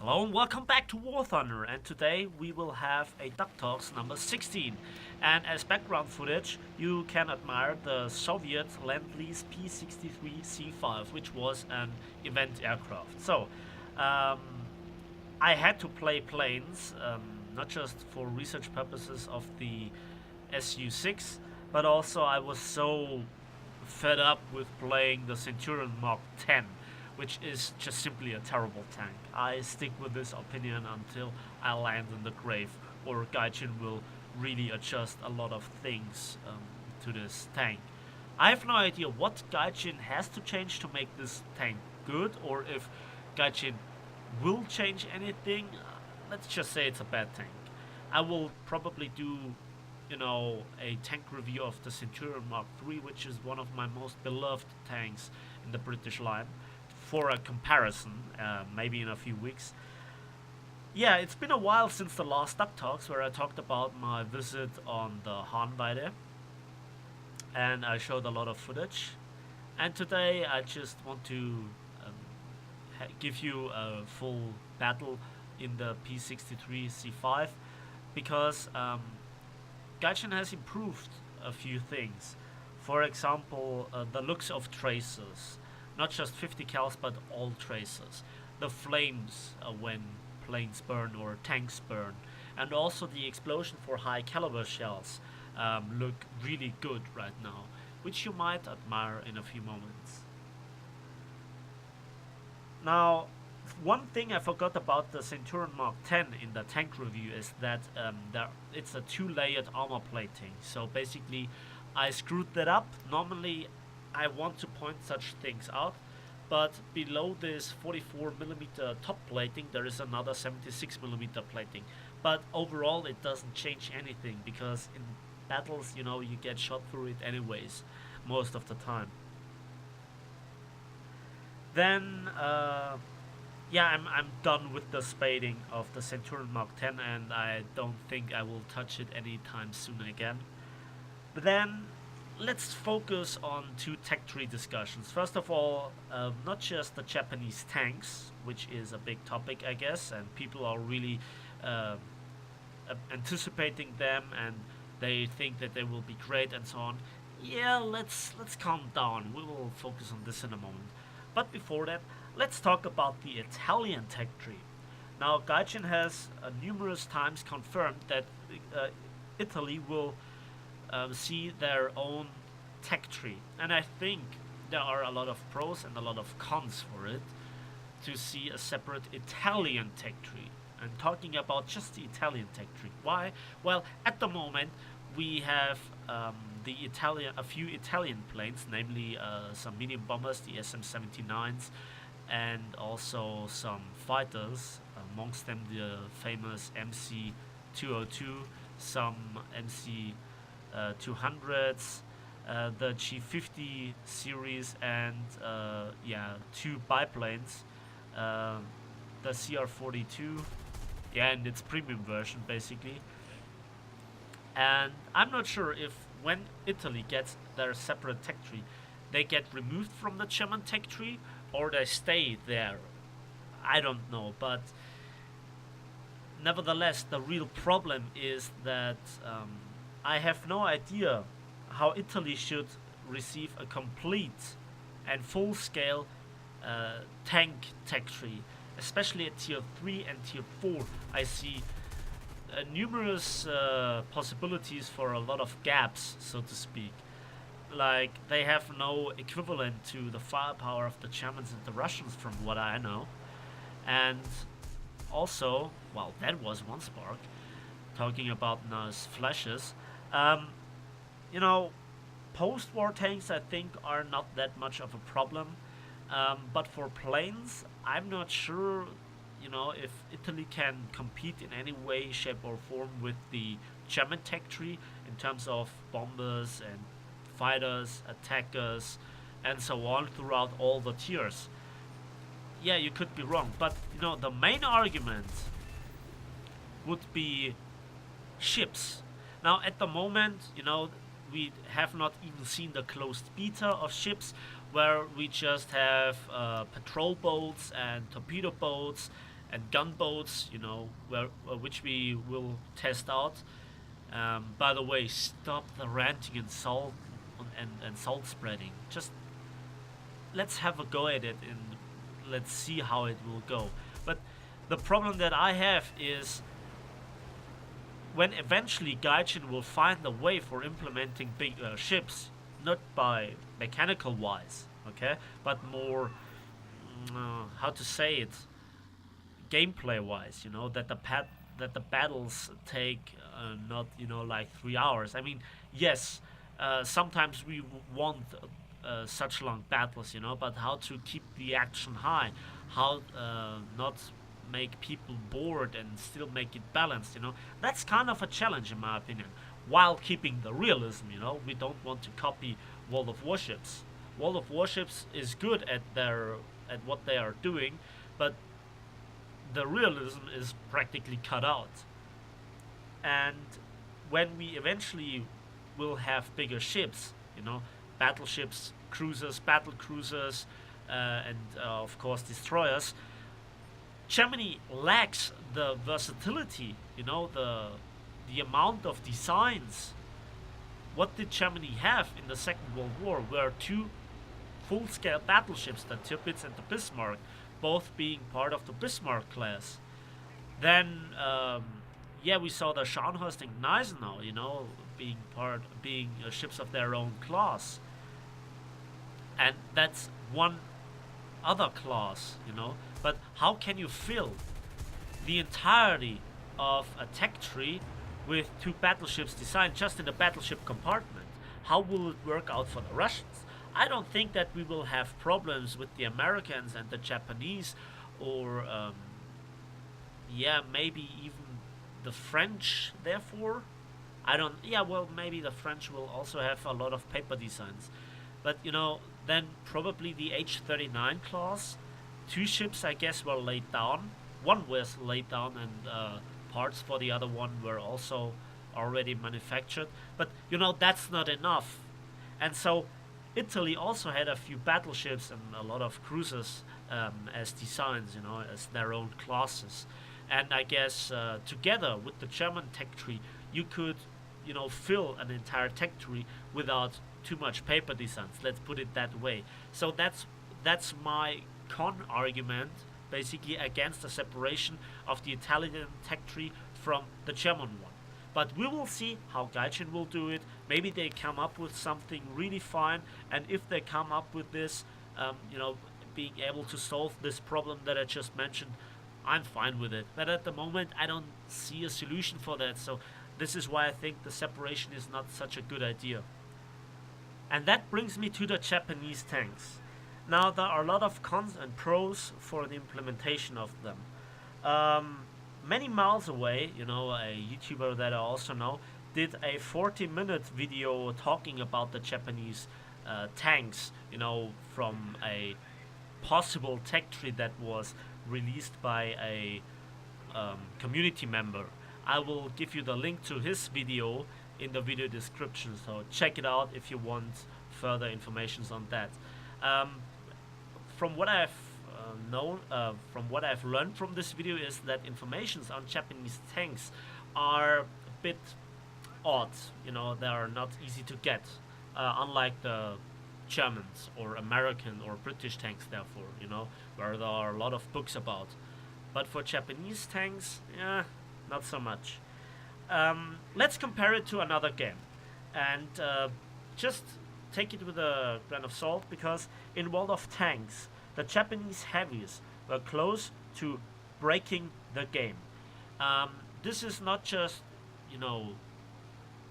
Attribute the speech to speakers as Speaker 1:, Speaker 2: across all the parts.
Speaker 1: Hello and welcome back to War Thunder, and today we will have a Duck Talks number 16. And as background footage, you can admire the Soviet Lend-Lease P-63C5, which was an event aircraft. So, um, I had to play planes, not just for research purposes of the Su-6, but also I was so fed up with playing the Centurion Mark 10, which is just simply a terrible tank. I stick with this opinion until I land in the grave, or Gaijin will really adjust a lot of things to this tank. I have no idea what Gaijin has to change to make this tank good, or if Gaijin will change anything. Let's just say it's a bad tank. I will probably do, a tank review of the Centurion Mark III, which is one of my most beloved tanks in the British line, for a comparison, maybe in a few weeks. Yeah, it's been a while since the last Duck Talks where I talked about my visit on the Hahnweide, and I showed a lot of footage. And today I just want to give you a full battle in the P-63C5 because Gaijin has improved a few things. For example, the looks of tracers, not just 50 cals but all tracers, the flames when planes burn or tanks burn, and also the explosion for high caliber shells look really good right now, which you might admire in a few moments. Now, one thing I forgot about the Centurion Mark 10 in the tank review is that it's a two-layered armor plating. So basically, I screwed that up. Normally, I want to point such things out, but below this 44mm top plating, there is another 76mm plating. But overall, it doesn't change anything because in battles, you get shot through it anyways, most of the time. Then, yeah, I'm done with the spading of the Centurion Mark 10, and I don't think I will touch it anytime soon again. But then, let's focus on two tech tree discussions. First of all, not just the Japanese tanks, which is a big topic, I guess, and people are really uh, anticipating them, and they think that they will be great and so on. Yeah, let's calm down. We will focus on this in a moment. But before that, let's talk about the Italian tech tree. Now, Gaijin has numerous times confirmed that Italy will see their own tech tree, and I think there are a lot of pros and a lot of cons for it to see a separate Italian tech tree. I'm talking about just the Italian tech tree. Why? Well, at the moment we have a few Italian planes, namely some medium bombers, the SM-79s, and also some fighters, amongst them the famous MC-202, some MC-200s, the G50 series, and yeah, two biplanes, the CR-42, yeah, and its premium version basically. And I'm not sure if when Italy gets their separate tech tree, they get removed from the German tech tree or they stay there. I don't know, but nevertheless, the real problem is that I have no idea how Italy should receive a complete and full scale tank tech tree, especially at tier 3 and tier 4. I see numerous possibilities for a lot of gaps, so to speak. Like, they have no equivalent to the firepower of the Germans and the Russians, from what I know. And also, well, that was one spark. Talking about nice flashes. Um, you know, post-war tanks, I think, are not that much of a problem. But for planes, I'm not sure, if Italy can compete in any way, shape, or form with the German tech tree in terms of bombers and fighters, attackers, and so on throughout all the tiers. Yeah, you could be wrong, but the main argument would be ships. Now, at the moment, we have not even seen the closed beta of ships, where we just have patrol boats and torpedo boats and gunboats, which we will test out. By the way, stop the ranting and salt spreading. Just let's have a go at it and let's see how it will go. But the problem that I have is when eventually Gaijin will find a way for implementing big ships, not by mechanical wise, okay, but more, how to say it, gameplay wise, that the battles take not like 3 hours. I mean, yes, sometimes we want such long battles, but how to keep the action high, how not make people bored and still make it balanced, that's kind of a challenge in my opinion, while keeping the realism. We don't want to copy World of Warships. World of Warships is good at what they are doing, but the realism is practically cut out. And when we eventually will have bigger ships, battleships, cruisers, battle cruisers, and of course destroyers, Germany lacks the versatility, the amount of designs. What did Germany have in the Second World War were two full-scale battleships, the Tirpitz and the Bismarck, both being part of the Bismarck class. Then, yeah, we saw the Scharnhorst and Gneisenau, being ships of their own class, and that's one other class, But how can you fill the entirety of a tech tree with two battleships designed just in the battleship compartment? How will it work out for the Russians? I don't think that we will have problems with the Americans and the Japanese, or yeah, maybe even the French. Therefore, I don't. Yeah, well, maybe the French will also have a lot of paper designs, but then probably the H-39 class. Two ships, I guess, were laid down. One was laid down, and parts for the other one were also already manufactured. But that's not enough, and so Italy also had a few battleships and a lot of cruisers as designs, as their own classes. And I guess together with the German tech tree, you could, fill an entire tech tree without too much paper designs. Let's put it that way. So that's my con argument, basically, against the separation of the Italian tech tree from the German one. But we will see how Gaijin will do it. Maybe they come up with something really fine, and if they come up with this, being able to solve this problem that I just mentioned, I'm fine with it. But at the moment, I don't see a solution for that. So this is why I think the separation is not such a good idea. And that brings me to the Japanese tanks. Now, there are a lot of cons and pros for the implementation of them. Many miles away, a YouTuber that I also know, did a 40-minute video talking about the Japanese tanks, from a possible tech tree that was released by a community member. I will give you the link to his video in the video description, so check it out if you want further information on that. From what I've from what I've learned from this video, is that information on Japanese tanks are a bit odd. They are not easy to get, unlike the Germans or American or British tanks, therefore, where there are a lot of books about. But for Japanese tanks, yeah, not so much. Let's compare it to another game, and just take it with a grain of salt, because in World of Tanks, the Japanese heavies were close to breaking the game. This is not just,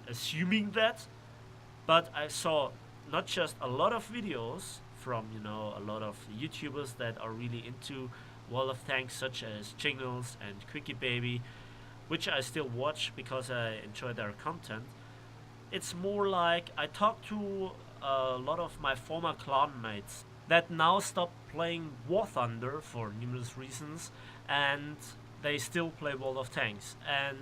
Speaker 1: assuming that, but I saw not just a lot of videos from, a lot of YouTubers that are really into World of Tanks, such as Jingles and Quickie Baby, which I still watch because I enjoy their content. It's more like I talk to a lot of my former clan mates that now stopped playing War Thunder for numerous reasons, and they still play World of Tanks. And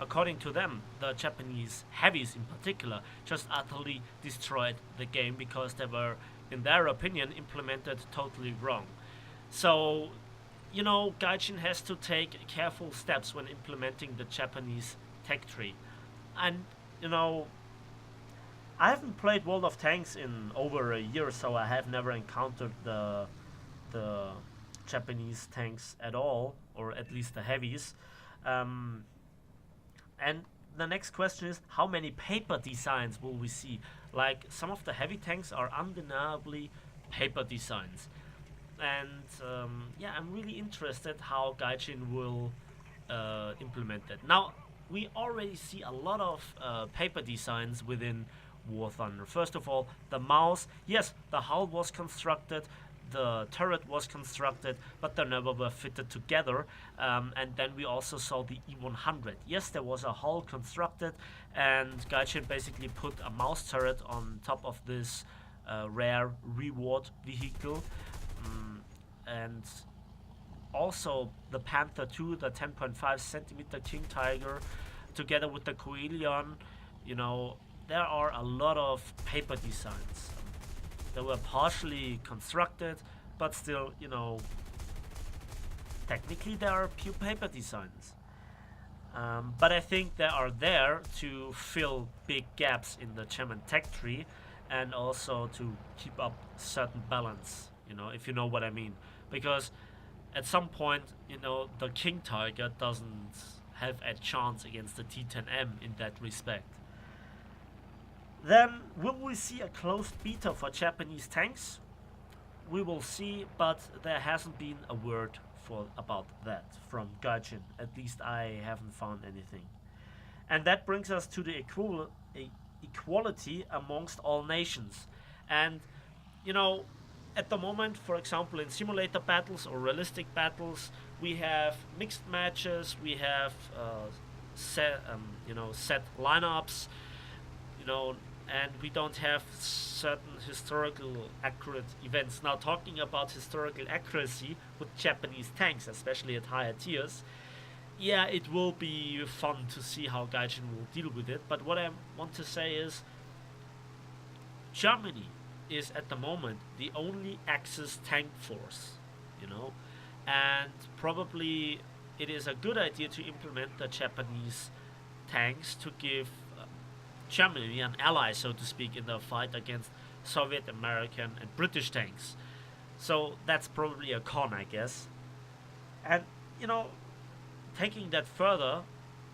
Speaker 1: according to them, the Japanese heavies in particular just utterly destroyed the game because they were, in their opinion, implemented totally wrong. So Gaijin has to take careful steps when implementing the Japanese tech tree. And, you know, I haven't played World of Tanks in over a year, so I have never encountered the Japanese tanks at all, or at least the heavies. Um, and the next question is, how many paper designs will we see? Like, some of the heavy tanks are undeniably paper designs. And yeah, I'm really interested how Gaijin will implement that. Now, we already see a lot of paper designs within War Thunder. First of all, the mouse. Yes, the hull was constructed, the turret was constructed, but they never were fitted together. And then we also saw the E100. Yes, there was a hull constructed, and Gaijin basically put a mouse turret on top of this rare reward vehicle. And also the Panther 2, the 10.5 centimeter King Tiger, together with the Coelion. You know, there are a lot of paper designs. They were partially constructed, but still, technically they are pure paper designs. But I think they are there to fill big gaps in the German tech tree and also to keep up certain balance, if you know what I mean. Because at some point, the King Tiger doesn't have a chance against the T10M in that respect. Then, will we see a closed beta for Japanese tanks? We will see, but there hasn't been a word about that from Gaijin. At least I haven't found anything. And that brings us to the equality amongst all nations. And, you know, at the moment, for example, in simulator battles or realistic battles, we have mixed matches, we have set lineups, you know, and we don't have certain historical accurate events. Now, talking about historical accuracy with Japanese tanks, especially at higher tiers, yeah, it will be fun to see how Gaijin will deal with it. But what I want to say is, Germany is at the moment the only Axis tank force, and probably it is a good idea to implement the Japanese tanks to give Germany an ally, so to speak, in the fight against Soviet, American, and British tanks. So that's probably a con, I guess. And, taking that further,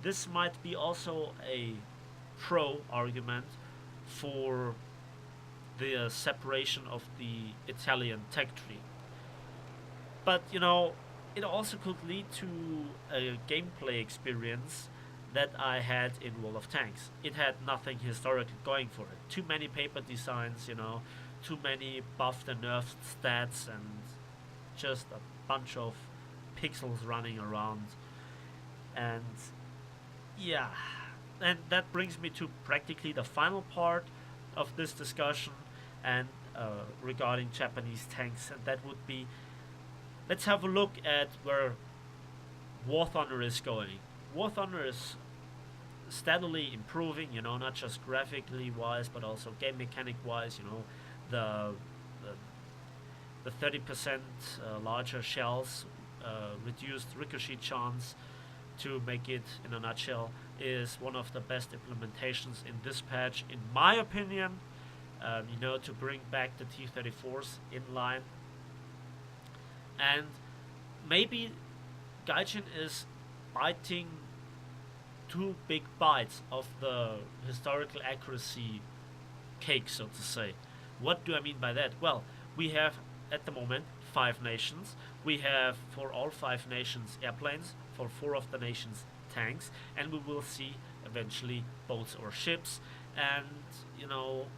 Speaker 1: this might be also a pro argument for the separation of the Italian tech tree. But, it also could lead to a gameplay experience that I had in World of Tanks. It had nothing historical going for it. Too many paper designs, too many buffed and nerfed stats, and just a bunch of pixels running around. And yeah, and that brings me to practically the final part of this discussion and regarding Japanese tanks, and that would be, let's have a look at where War Thunder is going. War Thunder is steadily improving, not just graphically wise, but also game mechanic wise. The the 30% larger shells, reduced ricochet chance, to make it in a nutshell, is one of the best implementations in this patch, in my opinion. To bring back the T-34s in line, and maybe Gaijin is biting two big bites of the historical accuracy cake, so to say. What do I mean by that? Well, we have at the moment 5 nations. We have for all 5 nations airplanes, for 4 of the nations tanks, and we will see eventually boats or ships. And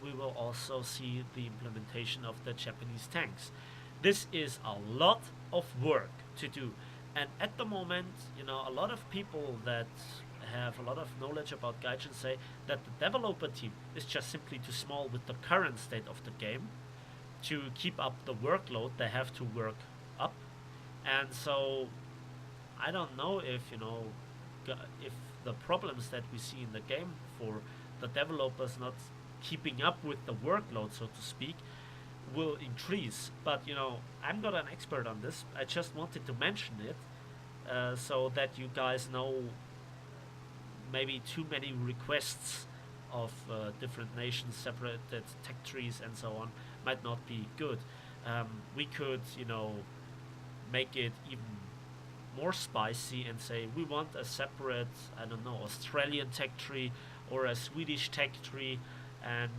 Speaker 1: we will also see the implementation of the Japanese tanks. This is a lot of work to do, and at the moment, a lot of people that have a lot of knowledge about Gaijin say that the developer team is just simply too small with the current state of the game to keep up the workload they have to work up. And so I don't know if if the problems that we see in the game for the developers not keeping up with the workload, so to speak, will increase. But you know, I'm not an expert on this. I just wanted to mention it so that you guys know maybe too many requests of different nations, separated tech trees, and so on might not be good. We could, you know, make it even more spicy and say we want a separate, I don't know, Australian tech tree or a Swedish tech tree, and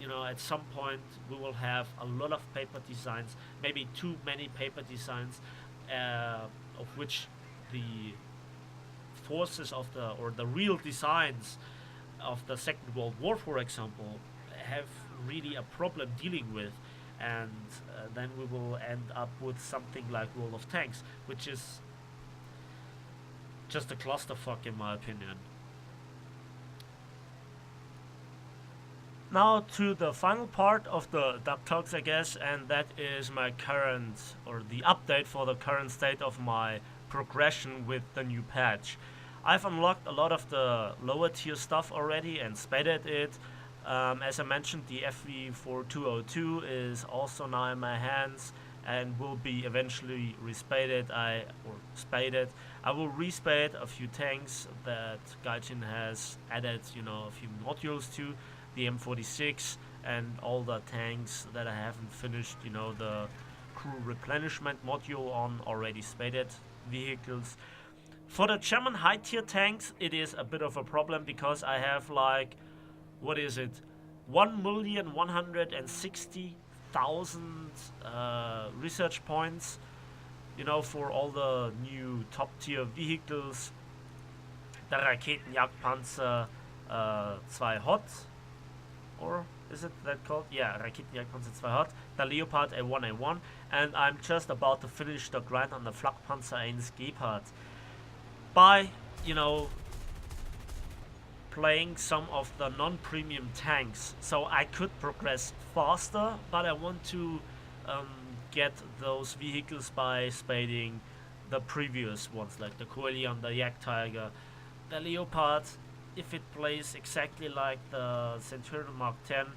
Speaker 1: you know, at some point we will have a lot of paper designs, maybe too many paper designs, of which the forces of the or the real designs of the Second World War, for example, have really a problem dealing with, and then we will end up with something like World of Tanks, which is just a clusterfuck in my opinion. Now to the final part of the Duck Talks, I guess, and that is my current, or the update for the current state of my progression with the new patch. I've unlocked a lot of the lower tier stuff already and spaded it. As I mentioned, the FV4202 is also now in my hands and will be eventually respaded. Or spaded. I will respade a few tanks that Gaijin has added, you know, a few modules to, the M46 and all the tanks that I haven't finished, you know, the crew replenishment module on already spaded vehicles. For the German high tier tanks, it is a bit of a problem because I have like, what is it, 1,160,000 research points, you know, for all the new top tier vehicles. Der Raketenjagdpanzer 2 Hot, or is it that called? Yeah, Raketenjagdpanzer 2 Hot, the Leopard A1A1, and I'm just about to finish the grind on the Flakpanzer 1 Gepard. By, you know, playing some of the non-premium tanks, so I could progress faster, but I want to get those vehicles by spading the previous ones, like the Coelion, the Jagdtiger, the Leopard. If it plays exactly like the Centurion Mark 10,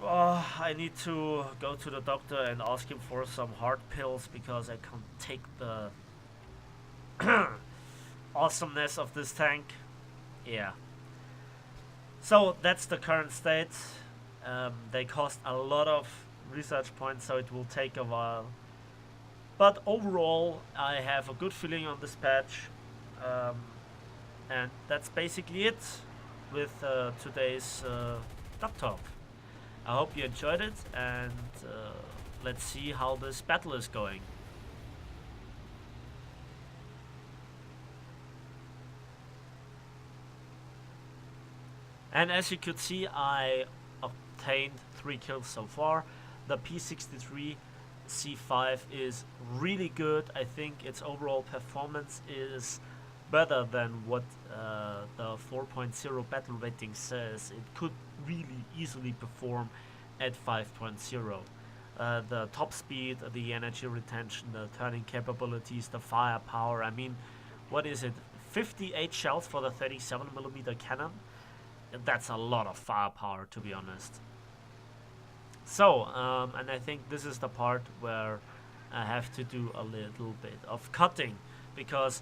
Speaker 1: I need to go to the doctor and ask him for some heart pills because I can't take the awesomeness of this tank. Yeah. So that's the current state. They cost a lot of research points, so it will take a while. But overall, I have a good feeling on this patch. And that's basically it with today's Duck Talk. I hope you enjoyed it, and let's see how this battle is going. And as you could see, I obtained 3 kills so far. The P63 C5 is really good. I think its overall performance is better than what the 4.0 battle rating says. It could really easily perform at 5.0. The top speed, the energy retention, the turning capabilities, the firepower. I mean, what is it? 58 shells for the 37mm cannon? That's a lot of firepower, to be honest. So, and I think this is the part where I have to do a little bit of cutting, because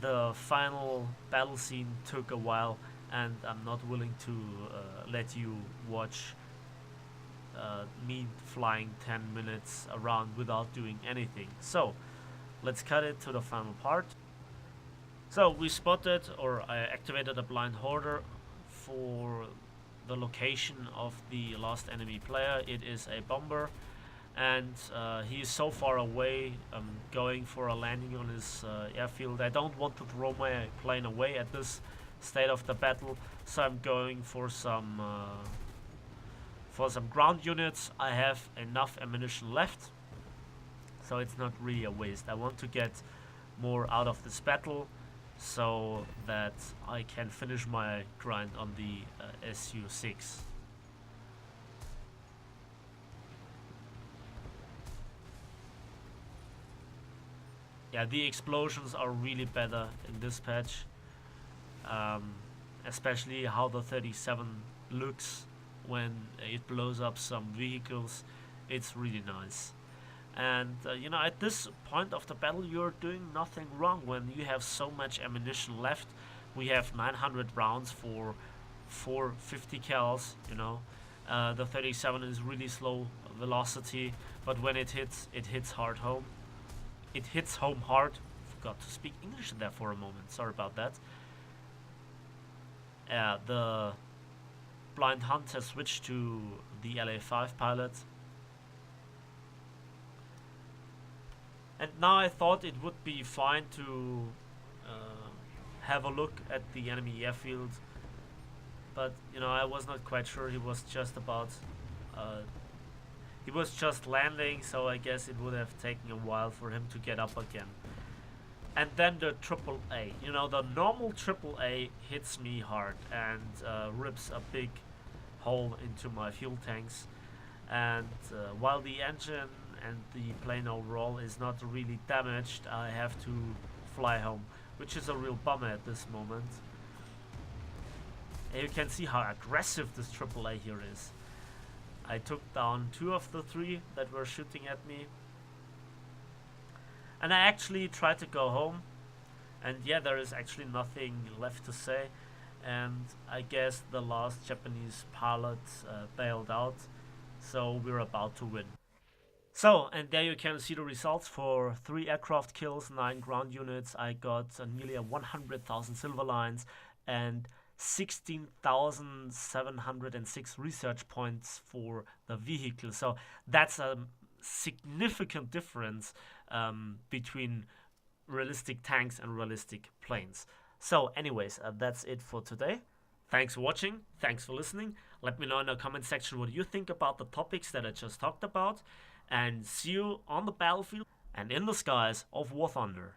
Speaker 1: the final battle scene took a while and I'm not willing to let you watch me flying 10 minutes around without doing anything. So let's cut it to the final part. So we spotted, or I activated a blind hoarder for the location of the last enemy player. It is a bomber, and he is so far away, going for a landing on his airfield. I don't want to throw my plane away at this state of the battle, so I'm going for some ground units. I have enough ammunition left, so it's not really a waste. I want to get more out of this battle so that I can finish my grind on the Su-6. Yeah, the explosions are really better in this patch, especially how the 37 looks. when it blows up some vehicles. It's really nice. And at this point of the battle, you're doing nothing wrong when you have so much ammunition left. We have 900 rounds for 450 cals. The 37 is really slow velocity, but when it hits hard home. It hits home hard. Forgot to speak English there for a moment. Sorry about that. The blind hunt has switched to the LA5 pilot. And now I thought it would be fine to have a look at the enemy airfield, but I was not quite sure. Uh, he was just landing, so I guess it would have taken a while for him to get up again. And then the triple A. The normal triple A hits me hard and rips a big hole into my fuel tanks. And while the engine and the plane overall is not really damaged, I have to fly home, which is a real bummer at this moment. And you can see how aggressive this triple A here is. I took down 2 of the 3 that were shooting at me. And I actually tried to go home. And yeah, there is actually nothing left to say. And I guess the last Japanese pilot bailed out. So we're about to win. So, and there you can see the results for 3 aircraft kills, 9 ground units. I got nearly 100,000 silver lines and 16,706 research points for the vehicle. So that's a significant difference between realistic tanks and realistic planes. So anyways, that's it for today. Thanks for watching. Thanks for listening. Let me know in the comment section what you think about the topics that I just talked about. And see you on the battlefield and in the skies of War Thunder.